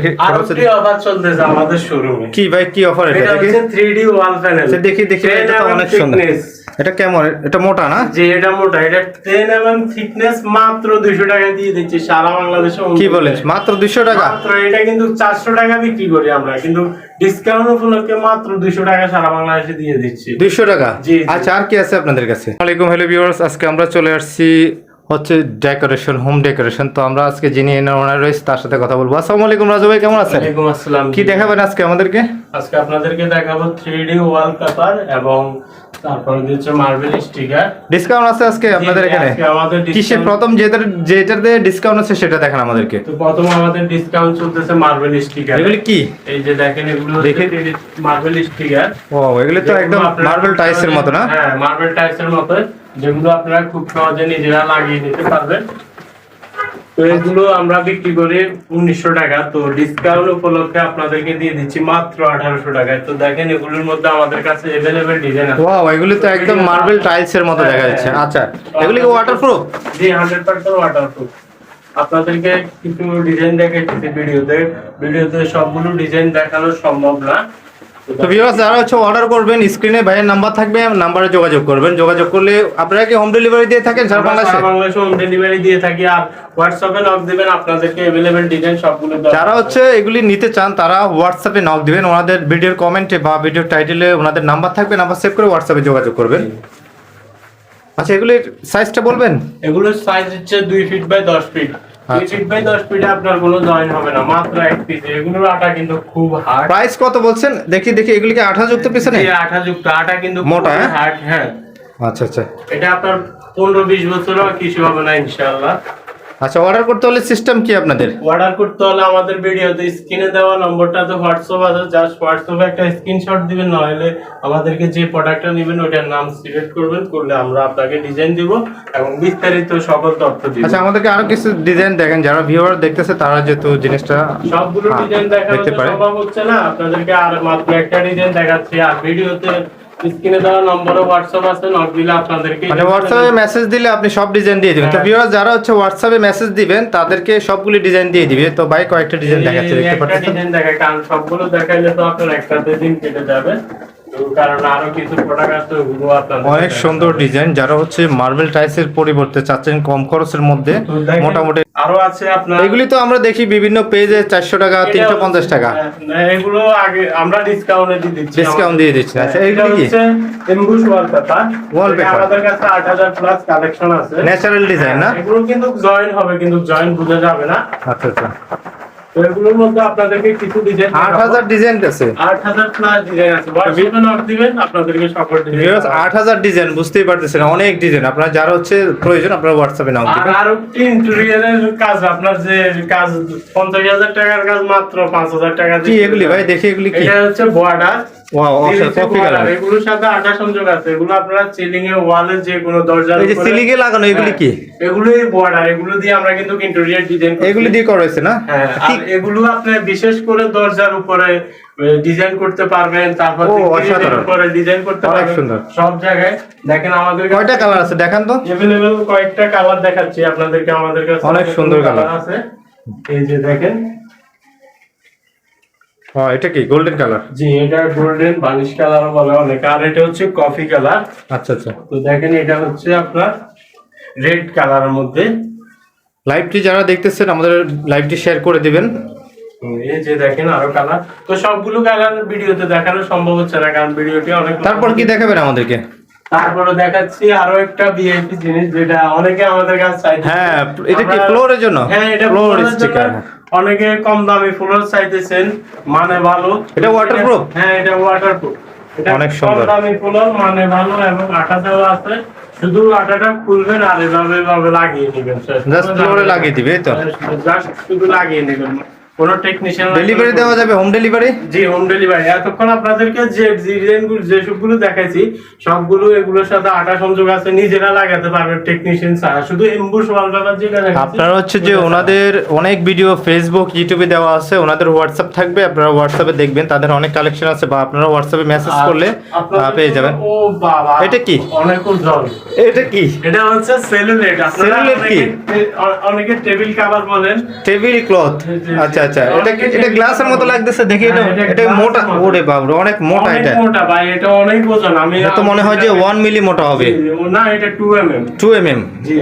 দেখি আরেকটি অফার চলতেছে আমাদের শোরুমে। কি ভাই কি অফার এটা? দেখি 3D ওয়াল প্যানেল। দেখি এটা তো অনেক সুন্দর। এটা কেমন? এটা মোটা না? জি এটা মোটা। এটা 10 mm থিকনেস, মাত্র 200 টাকা দিয়ে দিচ্ছি সারা বাংলাদেশে। কি বলেন মাত্র 200 টাকা? মাত্র। এটা কিন্তু 400 টাকা বিক্রি করি আমরা, কিন্তু ডিসকাউন্ট উপলক্ষে মাত্র 200 টাকা সারা বাংলাদেশে দিয়ে দিচ্ছি। 200 টাকা? জি। আচ্ছা আর কি আছে আপনাদের কাছে? আসসালামু আলাইকুম, হ্যালো ভিউয়ার্স, আজকে আমরা চলে আসছি হচ্ছে ডেকোরেশন, হোম ডেকোরেশন। তো আমরা আজকে যিনি ওনার রয়েছে তার সাথে কথা বলবো। আসসালামু আলাইকুম রাজু ভাই, কেমন আছেন? ওয়ালাইকুম আসসালাম। কি দেখাবেন আজকে আমাদেরকে? আজকে আপনাদেরকে দেখাবো 3D ওয়ালপেপার এবং তারপরে হচ্ছে মার্বেল স্টিকার। ডিসকাউন্ট আছে আজকে আপনাদের এখানে? কিসে প্রথম যেটাতে ডিসকাউন্ট আছে সেটা দেখেন আমাদেরকে। তো প্রথম আমাদের ডিসকাউন্ট চলতেছে মার্বেল স্টিকার। এগুলো কি? এই যে দেখেন, এগুলো দেখে মার্বেল স্টিকার। ও এগুলো তো একদম মার্বেল টাইলসের মতো না? হ্যাঁ মার্বেল টাইলসের মতো, যেগুলো আপনারা খুব সহজে নিজেরা লাগিয়ে নিতে পারবেন। তো এগুলো আমরা বিক্রি করি 1900 টাকা। তো ডিসকাউন্ট উপলক্ষে আপনাদেরকে দিয়ে দিচ্ছি মাত্র 1800 টাকায়। তো দেখেন এগুলোর মধ্যে আমাদের কাছে अवेलेबल ডিজাইন আছে। ওয়াও, এগুলো তো একদম মার্বেল টাইলসের মতো দেখা যাচ্ছে। আচ্ছা এগুলো কি ওয়াটারপ্রুফ? জি 100% ওয়াটারপ্রুফ। আপনাদেরকে কিছু ডিজাইন দেখাচ্ছি ভিডিওতে সবগুলো ডিজাইন দেখানো সম্ভব না। তো ভিউয়ার্স যারা হচ্ছে অর্ডার করবেন, স্ক্রিনে ভাইয়ের নাম্বার থাকবে, নাম্বারে যোগাযোগ করবেন। যোগাযোগ করলে আপনারা কি হোম ডেলিভারি দিয়ে থাকেন সারা বাংলাদেশে? বাংলাদেশে হোম ডেলিভারি দিয়ে থাকি। আর হোয়াটসঅ্যাপে নক দিবেন, আপনাদেরকে अवेलेबल ডিজাইন সবগুলো। যারা হচ্ছে এগুলি নিতে চান তারা হোয়াটসঅ্যাপে নক দিবেন, ওনাদের ভিডিওর কমেন্টে বা ভিডিওর টাইটেলে ওনাদের নাম্বার থাকবে, নাম্বার সেভ করে হোয়াটসঅ্যাপে যোগাযোগ করবেন। আচ্ছা এগুলির সাইজটা বলবেন? এগুলোর সাইজ হচ্ছে 2 feet by 10 feet. 2 feet by 10 ফিটে আপনার কোনো জয়েন হবে না, মাত্র এক পিস। এগুলোর আটা কিন্তু খুব হার্ড। প্রাইস কত বলছেন? দেখি এগুলি কি আঠা যুক্ত পিছনে? জি আঠা যুক্ত। আটা কিন্তু মোটা হার্ড। হ্যাঁ আচ্ছা আচ্ছা। এটা আপনার 15-20 বছরও কিছু হবে না ইনশাআল্লাহ। আচ্ছা অর্ডার করতে হলে সিস্টেম কি আপনাদের? অর্ডার করতে হলে আমাদের ভিডিওতে স্ক্রিনে দেওয়া নম্বরটাতে হোয়াটসঅ্যাপ আছে, জাস্ট হোয়াটসঅ্যাপে একটা স্ক্রিনশট দিবেন, নইলে আমাদেরকে যে প্রোডাক্টটা নেবেন ওটার নাম সিলেক্ট করবেন, করলে আমরা আপনাকে ডিজাইন দিব এবং বিস্তারিত সকল তথ্য দিব। আচ্ছা আমাদেরকে আরো কিছু ডিজাইন দেখেন, যারা ভিউয়ার দেখতেছে তারা যেহেতু জিনিসটা সবগুলো ডিজাইন দেখানো সম্ভব হচ্ছে না, আপনাদেরকে আর মাত্র একটা ডিজাইন দেখাচ্ছি। আর ভিডিওতে স্ক্রিনে দেওয়া নম্বরে হোয়াটসঅ্যাপ আছে, নক দিলে আপনাদেরকে মানে হোয়াটসঅ্যাপে মেসেজ দিলে আপনি সব ডিজাইন দিয়ে দিবেন। তো ভিউয়ার যারা হচ্ছে হোয়াটসঅ্যাপে মেসেজ দিবেন তাদেরকে সবগুলো ডিজাইন দিয়ে দিবে। তো ভাই কয়েকটা ডিজাইন দেখাচ্ছে, দেখতে পাচ্ছেন? একটা ডিজাইন দেখায়, কারণ সবগুলো দেখাইলে তো আপনার একটা দিন কেটে যাবে। কারণ আরো কিছু প্রোডাক্ট আছে ওগুলো আপনাদের অনেক সুন্দর ডিজাইন। যারা হচ্ছে মার্বেল টাইলসের পরিবর্তে চাচ্ছেন কম খরচের মধ্যে, মোটামুটি আরো আছে আপনার। এগুলি তো আমরা দেখি বিভিন্ন পেজে 400 টাকা 350 টাকা। এগুলো আগে আমরা ডিসকাউন্টে দিয়ে দিচ্ছি। ডিসকাউন্ট দিয়ে দিচ্ছি। আচ্ছা এগুলো কি? Emboss wallpaper. ওয়ালপেপার আমাদের কাছে 8000 প্লাস কালেকশন আছে। ন্যাচারাল ডিজাইন না? এগুলো কিন্তু জয়েন হবে, কিন্তু জয়েন বোঝা যাবে না। আচ্ছা আচ্ছা। তো এগুলোর মধ্যে আপনাদেরকে কিছু ডিজাইন 8000 ডিজাইন আছে। 8000 প্লাস ডিজাইন আছে। হোয়াটসঅ্যাপে নক দিবেন, আপনাদেরকে সকল ডিজাইন। 8000 ডিজাইন, বুঝতেই পারতেছেন অনেক ডিজাইন। আপনারা যারা হচ্ছে প্রয়োজন আপনারা হোয়াটসঅ্যাপে নাও দিবেন। আর ইন্টেরিয়রের কাজ, আপনার যে কাজ 50000 টাকার কাজ মাত্র 5000 টাকা দিয়ে। কি এগুলি ভাই? দেখি এগুলি কি? এটা হচ্ছে বর্ডার। ওয়াও অসাধারণ কফি কালার। এগুলোর সাথে আঠা সংযোগ আছে। এগুলো আপনারা সিলিং এ, ওয়ালে যে কোনো দরজার এই যে সিলিং এ লাগানো এগুলি কি? এগুলোই বর্ডার। এগুলো দিয়ে আমরা কিন্তু ইন্টেরিয়র ডিজাইন করি। এগুলি দিয়ে করা হয়েছে না? হ্যাঁ, আর এগুলো আপনি বিশেষ করে দরজার উপরে ডিজাইন করতে পারবেন, তারপর উপরে ডিজাইন করতে পারবেন। অনেক সুন্দর। সব জায়গায় দেখেন আমাদের কয়টা কালার আছে দেখান তো? अवेलेबल কয়েকটা কালার দেখাচ্ছি আপনাদেরকে। আমাদের কাছে অনেক সুন্দর কালার আছে। এই যে দেখেন। হ্যাঁ এটা কি গোল্ডেন কালার? জি এটা গোল্ডেন বানিশ কালারও বলে অনেকে। আর এটা হচ্ছে কফি কালার। আচ্ছা আচ্ছা। তো দেখেন এটা হচ্ছে আপনার রেড কালারের মধ্যে। লাইভটি যারা দেখতেছেন আমাদের লাইভটি শেয়ার করে দিবেন। এই যে দেখেন আরো কালার। তো সবগুলো কালার ভিডিওতে দেখানো সম্ভব হচ্ছে না, কারণ ভিডিওটি অনেক। তারপর কি দেখাবেন আমাদেরকে? তারপরে দেখাচ্ছি আরো একটা ভিআইপি জিনিস, যেটা অনেকে আমাদের কাছে চাইছে। হ্যাঁ এটা কি ফ্লোরের জন্য? হ্যাঁ এটা ফ্লোর স্টিকার। অনেকে কম দামি ফ্লোর চাইতেছেন, মানে ভালো। এটা ওয়াটারপ্রুফ? হ্যাঁ এটা ওয়াটারপ্রুফ। এটা অনেক কম সুন্দর। দামি ফ্লোর, মানে ভালো, এবং আঠা দেওয়া আছে। শুধু আঠাটা খুলবেন আর এভাবে লাগিয়ে নেবেন। জাস্ট ফ্লোরে লাগিয়ে দিবে এই তো? জাস্ট শুধু লাগিয়ে নেবেন, কোন টেকনিশিয়ান। ডেলিভারি দেওয়া যাবে? Home delivery? জি হোম ডেলিভারি। এতক্ষণ আপনাদেরকে যে ডিজাইনগুলো যে সবগুলো দেখাইছি সবগুলো এগুলোর সাথে আঠা সংযোগ আছে, নিজেরা লাগাতে পারবেন টেকনিশিয়ান ছাড়া। শুধু এমবুশ ওয়ালপেপার যেটা দেখাচ্ছি। আপনারা হচ্ছে যে ওনাদের অনেক ভিডিও ফেসবুক ইউটিউবে দেওয়া আছে, ওনাদের হোয়াটসঅ্যাপ থাকবে, আপনারা হোয়াটসঅ্যাপে দেখবেন, তাদের অনেক কালেকশন আছে, বা আপনারা হোয়াটসঅ্যাপে মেসেজ করলে পেয়ে যাবেন। ও বাবা এটা কি? অনেক উজ্জ্বল। এটা কি? এটা হচ্ছে সেলুলেট। আপনারা সেলুলেট কি? অনেকে টেবিল কভার বলেন। Table cloth. আচ্ছা আচ্ছা, এটা গ্লাসের মতো লাগতেছে দেখি। এটা মোটা, ওরে বাবা অনেক মোটা। অনেক এটা মোটা ভাই, এটা অনেক ওজন। আমি এটা তো মনে হয় যে 1 মিলি মোটা হবে। না, এটা 2 mm। 2 mm।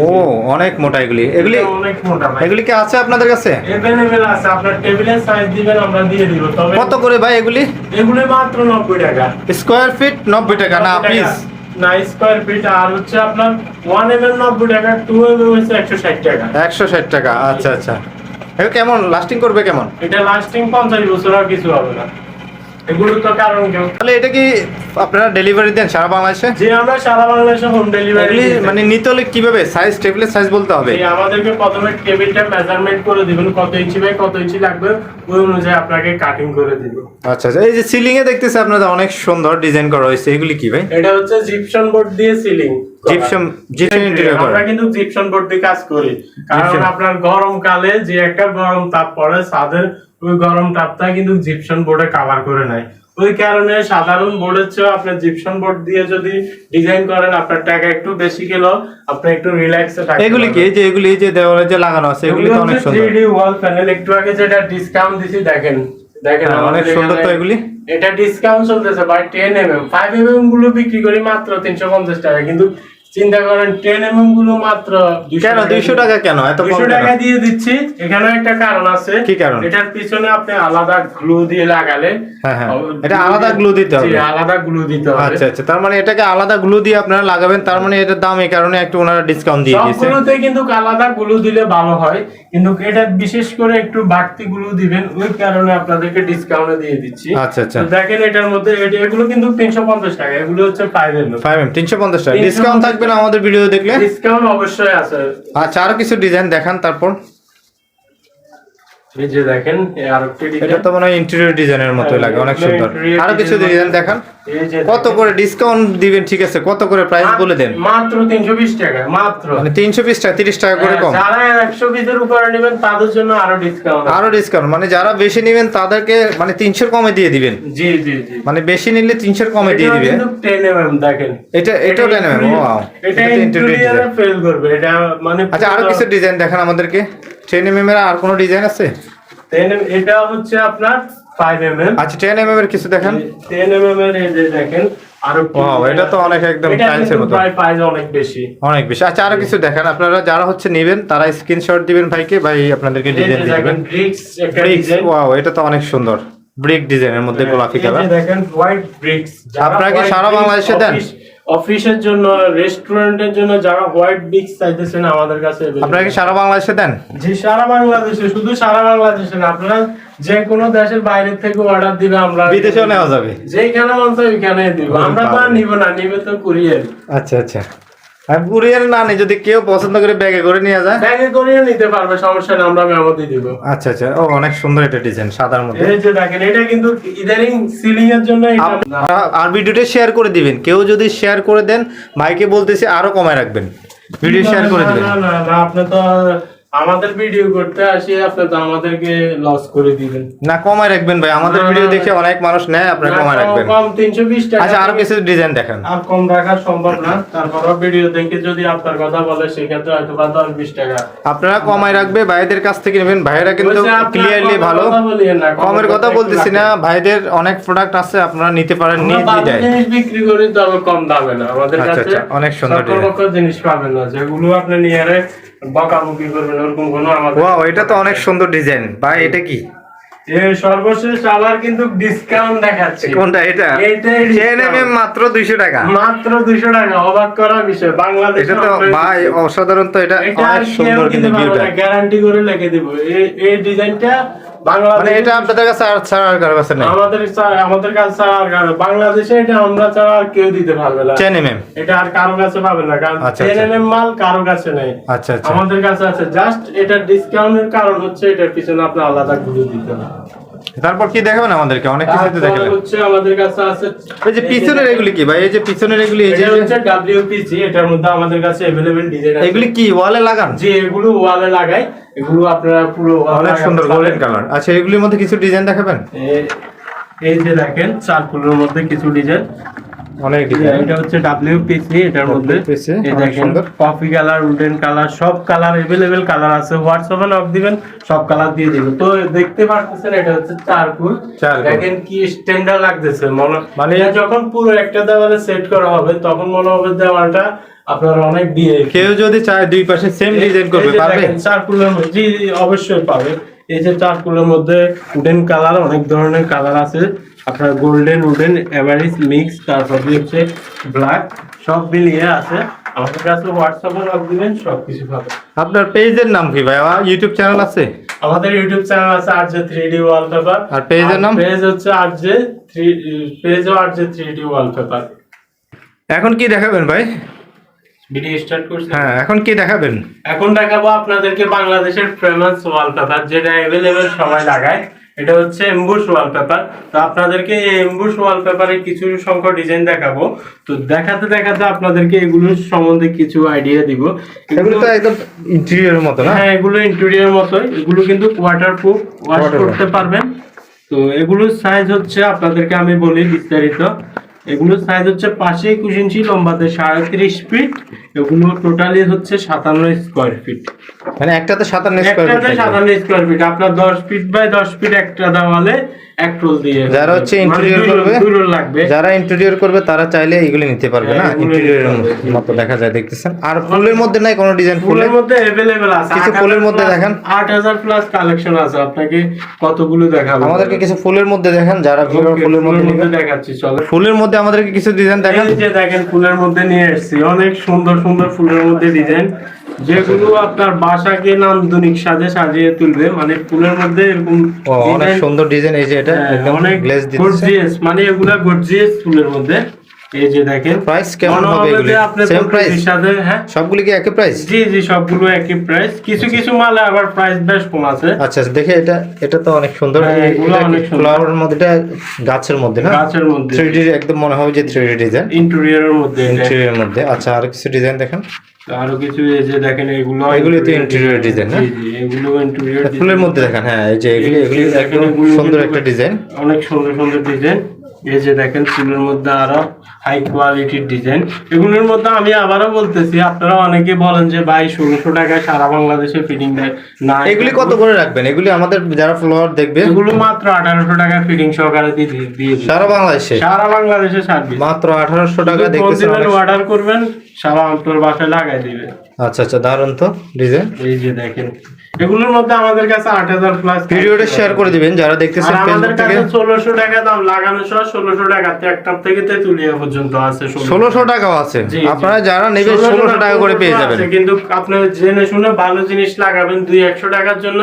ও অনেক মোটা। এগুলি এটা অনেক মোটা ভাই। এগুলি কি আছে আপনাদের কাছে? अवेलेबल আছে, আপনার টেবিলের সাইজ দিবেন আমরা দিয়ে দিব। তবে কত করে ভাই এগুলি? এগুলো মাত্র 90 টাকা স্কয়ার ফিট 90 টাকা না পিস? না, স্কয়ার ফিট। আর হচ্ছে আপনার 1 mm 90 টাকা, 2 mm হচ্ছে 160 টাকা। 160 টাকা। আচ্ছা আচ্ছা, এগুলো কেমন লাস্টিং করবে কেমন? এটা লাস্টিং 50 বছর আর কিছু হবে না। এগুলো তো কারণ কেউ, তাহলে এটা কি আপনারা ডেলিভারি দেন সারা বাংলাদেশে? যে আমরা সারা বাংলাদেশে হোম ডেলিভারি এগুলি মানে নিতে হলে কিভাবে সাইজ, টেবিলের সাইজ বলতে হবে? আমাদেরকে প্রথমে টেবিলটা মেজারমেন্ট করে দিবেন, কত ইঞ্চি বাই কত ইঞ্চি লাগবে, ওই অনুযায়ী আপনাকে কাটিং করে দিব। আচ্ছা আচ্ছা, এই যে সিলিং এ দেখতেছি আপনাদের অনেক সুন্দর ডিজাইন করা হয়েছে, এগুলি কি ভাই? এটা হচ্ছে জিপসন বোর্ড দিয়ে সিলিং। জিপসাম ইন্টেরিয়র করা। আমরা কিন্তু জিপসন বোর্ড দিয়ে কাজ করি, কারণ Gypsum। আপনার গরমকালে যে একটা গরম তাপ পড়ে ছাদের, ওই গরম তাপটা কিন্তু জিপসন বোর্ডে কভার করে নেয়। ওই কারণে সাধারণ বোর্ডের চেয়ে আপনার জিপসন বোর্ড দিয়ে যদি ডিজাইন করেন, আপনার টাকা একটু বেশি গেলেও আপনি একটু রিল্যাক্সে থাকতে এগুলি কি, এই যে এগুলি যে দেওয়ালে যে লাগানো আছে এগুলি তো অনেক সুন্দর। 3D ওয়াল প্যানেল। একটু আগে যেটা ডিসকাউন্ট দিছি দেখেন, দেখেন হ্যাঁ, অনেক আমাদের সুন্দর তো এখানে এগুলি। এটা ডিসকাউন্ট চলতেছে ভাই। 10 mm 5 mm গুলো বিক্রি করি মাত্র 350 টাকা, কিন্তু চিন্তা করেন 10 mm গুলো মাত্র 200 কেন 200 টাকা কেন এত কম? 200 টাকা দিয়ে দিচ্ছি। এখানে একটা কারণ আছে। কি কারণ? এটার পিছনে আপনি আলাদা গ্লু দিয়ে লাগালে, হ্যাঁ হ্যাঁ, এটা আলাদা গ্লু দিতে হবে। জি, আলাদা গ্লু দিতে হবে। আচ্ছা আচ্ছা, তার মানে এটাকে আলাদা গ্লু দিয়ে আপনারা লাগাবেন, তার মানে এটার দাম এই কারণে একটু ওনারা ডিসকাউন্ট দিয়ে দিয়েছে। সবগুলোতে কিন্তু আলাদা গ্লু দিলে ভালো হয়, কিন্তু এটা বিশেষ করে একটু বাড়তি গ্লু দিবেন, ওই কারণে আপনাদেরকে ডিসকাউন্টে দিয়ে দিচ্ছি। আচ্ছা আচ্ছা, তো দেখেন এটার মধ্যে এগুলো কিন্তু 350 টাকা, এগুলো হচ্ছে 5 mm। 5mm 350 টাকা। ডিসকাউন্ট থাকবে না আমাদের ভিডিও দেখলে? ডিসকাউন্ট অবশ্যই আছে। আচ্ছা, আরো কিছু ডিজাইন দেখান তারপর। এই যে দেখেন আরেকটি এটা ডিজাইন, তো মনে হয় ইন্টেরিয়র ডিজাইনের মতোই লাগে, অনেক সুন্দর। আরো কিছু ডিজাইন দেখান। এই যে কত করে ডিসকাউন্ট দিবেন? ঠিক আছে, কত করে প্রাইস বলে দেন। মাত্র 320 টাকা মাত্র। মানে 320 টাকা, 30 টাকা করে কম। যারা 120 এর উপরে নেবেন তাদের জন্য আরো ডিসকাউন্ট। আরো ডিসকাউন্ট মানে যারা বেশি নেবেন তাদেরকে মানে 300 কমে দিয়ে দিবেন। জি জি জি, মানে বেশি নিলে 300 কমে দিয়ে দিবেন। কিন্তু 10 mm দেখেন, এটাও 10 mm। ওয়াও, এটা ইন্টেরিয়রে ফেল করবে এটা মানে। আচ্ছা, আরো কিছু ডিজাইন দেখান আমাদেরকে। 10 mm এর আর কোনো ডিজাইন আছে? 10 mm এটা হচ্ছে আপনার 5 mm। আচ্ছা, 10 mm এর কিছু দেখান। 10 mm এর এই যে দেখেন আরো। ওয়াও, এটা তো অনেক একদম টাইলসের মতো, প্রাইস অনেক বেশি, অনেক বেশি। আচ্ছা, আরো কিছু দেখান। আপনারা যারা হচ্ছে নেবেন তারা স্ক্রিনশট দিবেন ভাইকে, ভাই আপনাদেরকে ডিজাইন দিয়ে দিবেন। ব্রিক্স একটা ব্রিক্স, ডিজাইন। ওয়াও, এটা তো অনেক সুন্দর। ব্রিক ডিজাইনের মধ্যে গোলাপি কালার। এই যে দেখেন হোয়াইট ব্রিক্স। আপনারা কি সারা বাংলাদেশে দেন? অফিসের জন্য, রেস্টুরেন্টের জন্য যারা হোয়াইট ব্রিক্স চাইতেছেন আমাদের কাছে available। আপনারা কি সারা বাংলাদেশে দেন? জি, সারা বাংলাদেশে। শুধু সারা বাংলাদেশে না, আপনারা যে কোনো দেশের বাইরে থেকে অর্ডার দিবে, আমরা বিদেশেও নেওয়া যাবে? যেখানে মন চায় ওইখানে দিব। আমরা তো আর নিব না, নিবে তো কুরিয়ার। আচ্ছা আচ্ছা, আর কুরিয়ার না নিয়ে যদি কেউ পছন্দ করে ব্যাগে করে নিয়ে যায়? ব্যাগে করিয়ে নিতে পারবে, সমস্যা নেই, আমরা মেমো দিয়ে দিব। আচ্ছা আচ্ছা, ও অনেক সুন্দর এটা ডিজাইন সাদার মধ্যে। এই যে দেখেন, এটা কিন্তু ইদানিং সিলিং এর জন্য এটা না। আর ভিডিওটা শেয়ার করে দিবেন। কেউ যদি শেয়ার করে দেন, ভাইকে বলতেছি আরো কমায় রাখবেন, ভিডিও শেয়ার করে দিবেন। না না না, আপনি তো আমাদের ভিডিও করতে আসি, আপনি তো আমাদেরকে লস করে দিবেন। না, কমায় রাখবেন ভাই, আমাদের ভিডিও দেখে অনেক মানুষ নেয়, আপনারা কমায় রাখবেন। কম 320 টাকা। আচ্ছা, আরো কিছু ডিজাইন দেখান। আর কম রাখা সম্ভব না, তারপর ভিডিও দেখে যদি আপনার কথা বলে সেক্ষেত্রে হয়তো বা 10-20 টাকা আপনারা কমায় রাখবে, ভাইদের কাছ থেকে নেবেন। ভাইরা কিন্তু বলছে আপনারা ক্লিয়ারলি কমের ভালো। কথা বলিয়েন না, কমের কথা একটু বলতেছি না, রাখেন। ভাইদের অনেক প্রোডাক্ট আছে, আপনারা নিতে পারেন, আমরা নিয়ে ভালো দেয়। জিনিস বিক্রি করি, তবে কম দামে না। আমাদের আচ্ছা, কাছে আচ্ছা, অনেক সুন্দর সকল জিনিস পাবেন না, যেগুলো আপনি নিয়ে আরে বকাবকি করবেন ওরকম কোনো আমাদের। ওয়াও, এটা তো অনেক সুন্দর ডিজাইন ভাই। এটা কি? সর্বশেষ আবার কিন্তু ডিসকাউন্ট দেখাচ্ছি। কোনটা এটা? এইটাই 10 mm মাত্র 200 টাকা। মাত্র 200 টাকা, অবাক করার বিষয়। বাংলাদেশে এটা তো ভাই অসাধারণ, তো এটা অনেক সুন্দর কিন্তু ভিউটা। গ্যারান্টি করে লিখে দেব, এই ডিজাইনটা মানে বাংলাদেশে এটা আপনাদের কাছে আর ছাড়া আর কারো কাছে নেই? আমাদের কাছে ছাড়া আর কারো, বাংলাদেশে এটা আমরা ছাড়া আর কেউ দিতে পারবে না। 10 mm এটা আর কারো কাছে পাবে না, কারণ আচ্ছা, 10 mm মাল কারো কাছে নেই। আচ্ছা আচ্ছা, আমাদের কাছে আছে। জাস্ট এটা ডিসকাউন্টের কারণ হচ্ছে এটার পিছনে আপনি আলাদা গুলো দিতে হবে। তারপর কি দেখাবেন আমাদেরকে? অনেক কিছু তো তারপর দেখালেন। হচ্ছে আমাদের কাছে আছে এই যে পিছনের এগুলি কি ভাই? এই যে পিছনের এগুলি, এই যে এটা হচ্ছে WPC। এটার মধ্যে আমাদের কাছে अवेलेबल ডিজাইন আছে। এগুলি কি ওয়ালে লাগান? জি, এগুলো ওয়ালে লাগাই। এগুলো আপনারা পুরো অনেক সুন্দর গোল্ডেন কালার। আচ্ছা, এগুলির মধ্যে কিছু ডিজাইন দেখাবেন? এই যে দেখেন চারকুলের মধ্যে কিছু ডিজাইন। অনেক ডিজাইন। এটা হচ্ছে WPC, এটার মধ্যে WPC, এই অনেক দেখেন সুন্দর। কফি কালার, উডেন কালার, সব কালার अवेलेबल কালার আছে। হোয়াটসঅ্যাপে নক দিবেন, সব কালার দিয়ে দিব। তো দেখতে পাচ্ছেন এটা হচ্ছে চারকোল। চারকোল। দেখেন কি স্ট্যান্ডার্ড লাগতেছে, মানে এটা যখন পুরো একটা দেওয়ালে সেট করা হবে তখন মনে হবে দেওয়ালটা আপনার অনেক দিয়ে। কেউ যদি চায় দুই পাশে সেম ডিজাইন করবে পারবে? চারকোলের মধ্যে জি জি, অবশ্যই পাবে। এই যে চারকোলের মধ্যে উডেন কালার, অনেক ধরনের কালার আছে আপনার, গোল্ডেন, উডেন, এভারেজ, মিক্স, তারপর হচ্ছে ব্ল্যাক, সব মিলিয়ে আছে আমাদের কাছে। হোয়াটসঅ্যাপে নক দিবেন, সবকিছু পাবে। আপনার পেজের নাম কি ভাই? ইউটিউব চ্যানেল আছে? আমাদের ইউটিউব চ্যানেল আছে RJ 3D ওয়ালপেপার। আর পেজের নাম? পেজ হচ্ছে পেজ ও RJ 3D ওয়ালপেপার। এখন কি দেখাবেন ভাই? ভিডিও স্টার্ট করছি। হ্যাঁ, এখন কি দেখাবেন? এখন দেখাবো আপনাদেরকে বাংলাদেশের ফেমাস ওয়ালপেপার, যেটা अवेलेबल সবাই লাগায়। এটা হচ্ছে এমবুশ ওয়ালপেপার। তো আপনাদেরকে এই এমবুশ ওয়ালপেপারে কিছু সংখ্যক ডিজাইন দেখাবো। তো দেখাতে দেখাতে আপনাদেরকে এগুলোর সম্বন্ধে কিছু আইডিয়া দিব। এগুলো তো একদম ইন্টেরিয়রের মতো না? হ্যাঁ, এগুলো ইন্টেরিয়র মতোই। এগুলো কিন্তু ওয়াটারপ্রুফ, ওয়াশ করতে পারবেন। তো এগুলোর সাইজ হচ্ছে, আপনাদেরকে আমি বলি বিস্তারিত। এগুলোর সাইজ হচ্ছে 5 ইঞ্চি, লম্বাতে 30.5 ফিট। এগুলো টোটালি হচ্ছে 57 স্কয়ার ফিট। মানে একটাতে 57 স্কয়ার একটাতে ফিট। 57 square feet. আপনার 10 ফিট বাই 10 ফিট একটা দেওয়ালে এক রোল দিয়ে, যারা হচ্ছে ইন্টেরিয়র করবে, দুই রোল লাগবে। যারা ইন্টেরিয়র করবে তারা চাইলে এগুলো নিতে পারবে না? ইন্টেরিয়রের মতো দেখা যায়, দেখতেছেন। আর ফুলের মধ্যে নাই কোনো ডিজাইন? ফুলের মধ্যে अवेलेबल আছে কিছু ফুলের মধ্যে দেখান। 8000 প্লাস কালেকশন আছে, আপনাকে কতগুলো দেখাবো? আমাদেরকে কিছু ফুলের মধ্যে দেখান, যারা ভিউয়ার ফুলের মধ্যে নেবে। দেখাচ্ছি, চলো। ফুলের মধ্যে আমাদেরকে কিছু ডিজাইন দেখান। এই যে দেখেন, ফুলের মধ্যে নিয়ে এসেছি অনেক সুন্দর সুন্দর ফুলের মধ্যে ডিজাইন, যেগুলো আপনার বাসাকে নান্দনিক সাজিয়ে তুলবে। মানে ফুলের মধ্যে এরকম অনেক সুন্দর ডিজাইন। এই যে এটা একদম অনেক গ্লেজ দিচ্ছে। গর্জিয়াস, মানে এগুলা গর্জিয়াস ফুলের মধ্যে। এই যে দেখেন প্রাইস কেমন হবে এগুলো? Same price? সাথে হ্যাঁ, সবগুলো কি একই প্রাইস? জি জি, সবগুলো একই প্রাইস। কিছু কিছু মালে আবার প্রাইস বেশ কম আছে। আচ্ছা, দেখে এটা, এটা তো অনেক সুন্দর। হ্যাঁ, এগুলো অনেক সুন্দর। ফ্লাওয়ারের মধ্যে, এটা গাছের মধ্যে না? গাছের মধ্যে 3D একদম মনে হবে যে 3D ডিজাইন ইন্টেরিয়রের মধ্যে এটা। ইন্টেরিয়রের মধ্যে। আচ্ছা, আর কিছু ডিজাইন দেখেন। আরো কিছু এই যে দেখেন, এগুলো তো ইন্টেরিয়র ডিজাইন না? জি জি, এগুলো ইন্টেরিয়র ফুলের মধ্যে দেখেন। হ্যাঁ, এই যে এগুলি একদম সুন্দর একটা ডিজাইন, অনেক সুন্দর সুন্দর ডিজাইন। এই যে দেখেন, ফুলের মধ্যে আরো হাই কোয়ালিটির ডিজাইন। এগুলোর মধ্যে আমি আবারও বলতেছি, আপনারা অনেকে বলেন যে ভাই 1600 টাকায় সারা বাংলাদেশে ফিটিং দেয় না। এগুলি কত করে রাখবেন? এগুলি আমাদের যারা ফ্লোয়ার দেখবে, এগুলো মাত্র 1800 টাকা ফিটিং সহকারে দিয়ে সারা বাংলাদেশে, সারা বাংলাদেশে সার্ভিস মাত্র 1800 টাকা। দেখতেছেন, অর্ডার করবেন, সারা আপনার বাসায় লাগাই দিবে। আচ্ছা আচ্ছা, দারুন তো ডিজাইন। এই যে দেখেন, এগুলোর মধ্যে আমাদের কাছে 8000 প্লাস। ভিডিওটা শেয়ার করে দিবেন যারা দেখতেছেন আমাদের ফেসবুক থেকে। কাছে 1600 টাকা দাম লাগানো সহ 1600 টাকা ট্রাক্টর থেকে তেতুলিয়া পর্যন্ত আছে। 1600 টাকাও আছে। আপনারা যারা নেবেন 1600 টাকা করে পেয়ে যাবেন। কিন্তু আপনি জেনে শুনে ভালো জিনিস লাগাবেন। 200-100 টাকার জন্য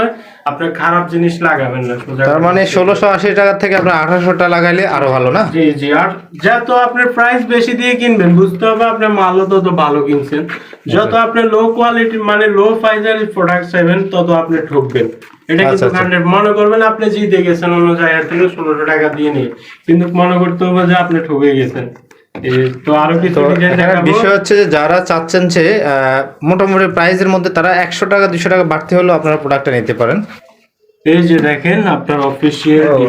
আপনি খারাপ জিনিস লাগাবেন না। তার মানে 1680 টাকা থেকে আপনি 1800 টাকা লাগাইলে আরো ভালো না? জি জি। আর যত আপনি প্রাইস বেশি দিয়ে কিনবেন, বুঝতে হবে আপনি মালও তত ভালো কিনছেন। যত আপনি লো কোয়ালিটি মানে লো প্রাইসের প্রোডাক্ট চাইবেন, তত আপনি ঠকবেন। এটা কিন্তু 100 মনে করবেন আপনি জি দেখেছেন অন্য জায়গা থেকে 1600 টাকা দিয়ে নিয়ে, কিন্তু মনে করতে হবে যে আপনি ঠকে গেছেন। তো আরো কিছু ডিজাইন দেখাবো। বিষয় হচ্ছে যে যারা চাচ্ছেন যে মোটামুটি প্রাইসের মধ্যে, তারা 100 টাকা 200 টাকা বাড়তি হলেও আপনারা প্রোডাক্টটা নিতে পারেন। এই যে দেখেন, আপনার অফিশিয়াল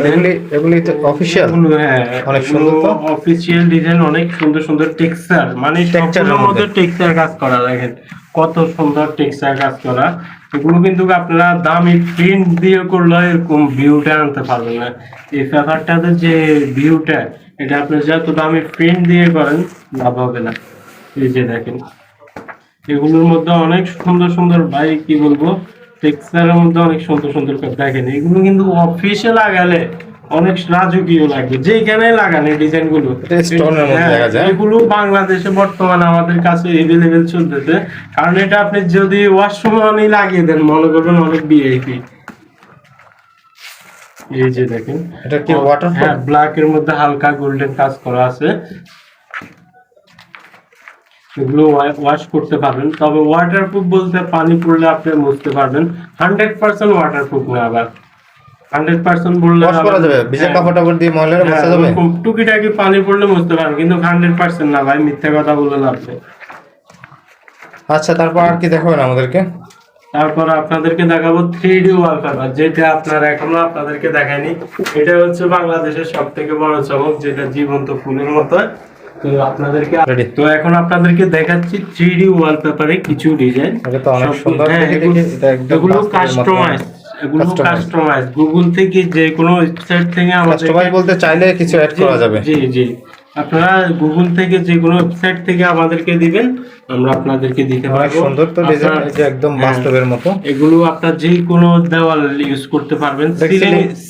এগুলি তো অফিশিয়াল। হ্যাঁ, অনেক সুন্দর তো অফিশিয়াল ডিজাইন, অনেক সুন্দর সুন্দর টেক্সচার, মানে টেক্সচারের মধ্যে টেক্সচার কাজ করা। দেখেন কত সুন্দর টেক্সচার কাজ করা। এগুলো কিন্তু আপনারা দামি প্রিন্ট দিয়ে করলে এরকম ভিউটা আনতে পারবেন না। এই পেপারটাতে যে ভিউটা, এটা আপনি যত দামি প্রিন্ট দিয়ে করেন লাভ হবে না। এই যে দেখেন, এগুলোর মধ্যে অনেক সুন্দর সুন্দর, ভাই কি বলবো, টেক্সচারের মধ্যে অনেক সুন্দর সুন্দর দেখেন। এগুলো কিন্তু অফিসে লাগালে অনেক রাজকীয় লাগে, যেখানে লাগান এই ডিজাইন গুলো। এগুলো বাংলাদেশে বর্তমানে আমাদের কাছে এভেলেবেল চলতেছে, কারণ এটা আপনি যদি ওয়াশরুমে লাগিয়ে দেন, মনে করবেন অনেক ভিআইপি। এই যে দেখেন, এটা কি ওয়াটারপ্রুফ? হ্যাঁ, ব্ল্যাক এর মধ্যে হালকা গোল্ডেন কাজ করা আছে। এগুলো ওয়াশ করতে পারবেন, তবে ওয়াটারপ্রুফ বলতে পানি পড়লে আপনি মুছতে পারবেন। 100% ওয়াটারপ্রুফ না, আবার 100% বললে ওয়াশ করা যাবে, ভিজা কাপড় টাপড় দিয়ে ময়লাটা মোছা যাবে। টুকিটাকি পানি পড়লে মুছতে পারবেন, কিন্তু 100% না ভাই, মিথ্যা কথা বললেন আপনি। আচ্ছা, তারপর আর কি দেখাবেন আমাদেরকে? তারপর আপনাদেরকে দেখাবো 3D ওয়ালপেপার, যেটা আপনারা এখনো আপনাদেরকে দেখায়নি। এটা হচ্ছে বাংলাদেশের সবথেকে বড় চমক, যেটা জীবন্ত ফুলের মতো। তো আপনাদেরকে Ready? তো এখন আপনাদেরকে দেখাচ্ছি 3D ওয়ালপেপারে কিছু ডিজাইন। এটা তো অনেক সুন্দর দেখে, এটা একদম এগুলো বাস্তবের মতো। কাস্টমাইজ, এগুলো Customize। কাস্টমাইজ গুগল থেকে যে কোনো ওয়েবসাইট থেকে আমাদের কাস্টমাইজ বলতে চাইলে কিছু অ্যাড করা যাবে। জি জি, আপনারা গুগল থেকে যে কোনো ওয়েবসাইট থেকে আমাদেরকে দিবেন, আমরা আপনাদেরকে দিতে অনেক পারবো। সুন্দর তো ডিজাইন, আপনার- এই যে একদম হ্যাঁ, বাস্তবের মতো। এগুলো আপনার যে কোনো দেওয়াল ইউজ করতে পারবেন।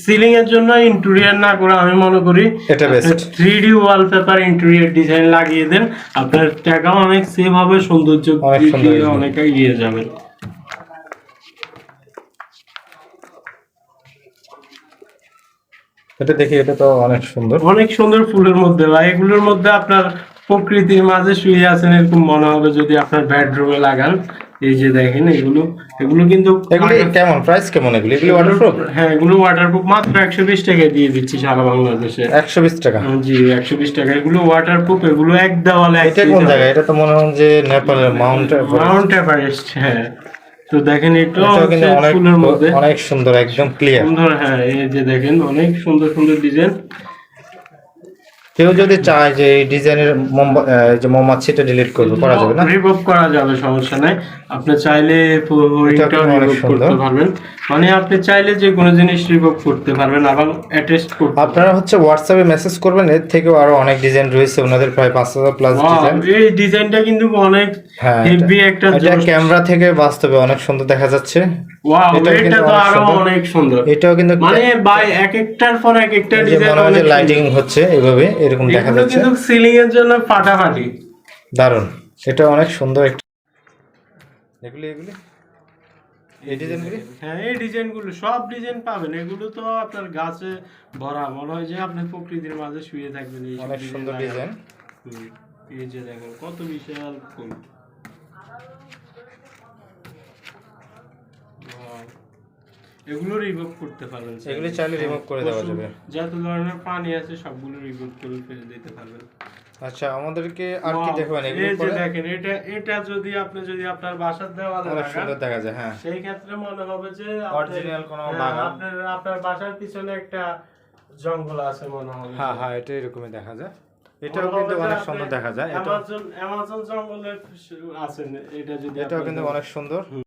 সিলিং এর জন্য ইন্টেরিয়র না করে আমি মনে করি এটা best. 3D wallpaper interior design লাগিয়ে দেন, আপনার টাকা অনেক সেভ হবে, সৌন্দর্য অনেক সুন্দর এগুলো। অনেক এগিয়ে যাবে। এটা দেখি, এটা তো অনেক সুন্দর। অনেক সুন্দর ফুলের মধ্যে, বা এগুলোর মধ্যে আপনার প্রকৃতির মাঝে শুয়ে আছেন এরকম মনে হবে যদি আপনার বেডরুমে লাগান। এই যে দেখেন এগুলো, এগুলো কিন্তু এগুলি কেমন প্রাইস, কেমন এগুলি? এগুলি ওয়াটারপ্রুফ? হ্যাঁ, এগুলো ওয়াটারপ্রুফ, মাত্র 120 টাকায় দিয়ে দিচ্ছি সারা বাংলাদেশে। 120 টাকা? জি 120 টাকা। এগুলো ওয়াটারপ্রুফ, এগুলো এক দেওয়ালে এক এটা কোন জায়গা? এটা তো মনে হয় যে নেপালের মাউন্ট এভারেস্ট। হ্যাঁ, তো দেখেন এটাও এটাও কিন্তু হচ্ছে অনেক ফুলের মধ্যে অনেক সুন্দর, একদম ক্লিয়ার সুন্দর। হ্যাঁ, এই যে দেখেন অনেক সুন্দর সুন্দর ডিজাইন। কেউ যদি চায় যে এই ডিজাইনের যে মৌমাছিটা ডিলিট করবে, করা যাবে না? রিমুভ করা যাবে, সমস্যা নাই। আপনি চাইলে এটাও অনেক রিমুভ করতে সুন্দর। পারবেন, মানে আপনি চাইলে যে কোনো জিনিস রিমুভ করতে পারবেন, আবার অ্যাটাচ করতে আপনারা হচ্ছে হোয়াটসঅ্যাপে মেসেজ করবেন, এর থেকেও আরো অনেক ডিজাইন রয়েছে ওনাদের, প্রায় 5000 প্লাস ডিজাইন। এই ডিজাইনটা কিন্তু অনেক হ্যাঁ, হেভি একটা এটা ক্যামেরা থেকে বাস্তবে অনেক সুন্দর দেখা যাচ্ছে। ওয়াও, এটাও এটা কিন্তু তো অনেক আরো সুন্দর। অনেক সুন্দর। এটাও কিন্তু মানে বাই এক একটার পর এক একটা এই যে ডিজাইন মনে হয় যে অনেক লাইটিং হচ্ছে এইভাবে, এরকম দেখা এগুলো যাচ্ছে। কিন্তু সিলিং এর জন্য ফাটাফাটি। দারুন, এটা অনেক সুন্দর একটা। এগুলি এগুলি এই ডিজাইনগুলি হ্যাঁ, এই ডিজাইনগুলো সব ডিজাইন পাবেন। এগুলো তো আপনার গাছে ভরা, মনে হয় যে আপনি প্রকৃতির মাঝে শুয়ে থাকবেন। এই অনেক সুন্দর ডিজাইন। এই যে দেখেন কত বিশাল ফুল। Wow! এগুলো রিমুভ করতে পারবেন, এগুলি চাইলে রিমুভ করে দেওয়া যাবে। যত ধরনের পানি আছে সবগুলো রিমুভ করে ফেলে দিতে পারবেন। আচ্ছা, আমাদেরকে আর কি Wow! দেখাবেন? এগুলো এই যে পরে দেখেন, এটা যদি আপনি আপনার বাসার দেওয়ালে অনেক লাগান, সুন্দর দেখা যায়। হ্যাঁ, সেই ক্ষেত্রে মনে হবে যে Original কোনো হ্যাঁ, বাগান। আপনার বাসার পিছনে একটা জঙ্গল আছে মনে হবে। হ্যাঁ হ্যাঁ, এটা এরকমই দেখা যায়। এটাও কিন্তু অনেক সুন্দর দেখা যায়। অ্যামাজন জঙ্গলে আছেন, এটা যদি এটাও কিন্তু অনেক সুন্দর।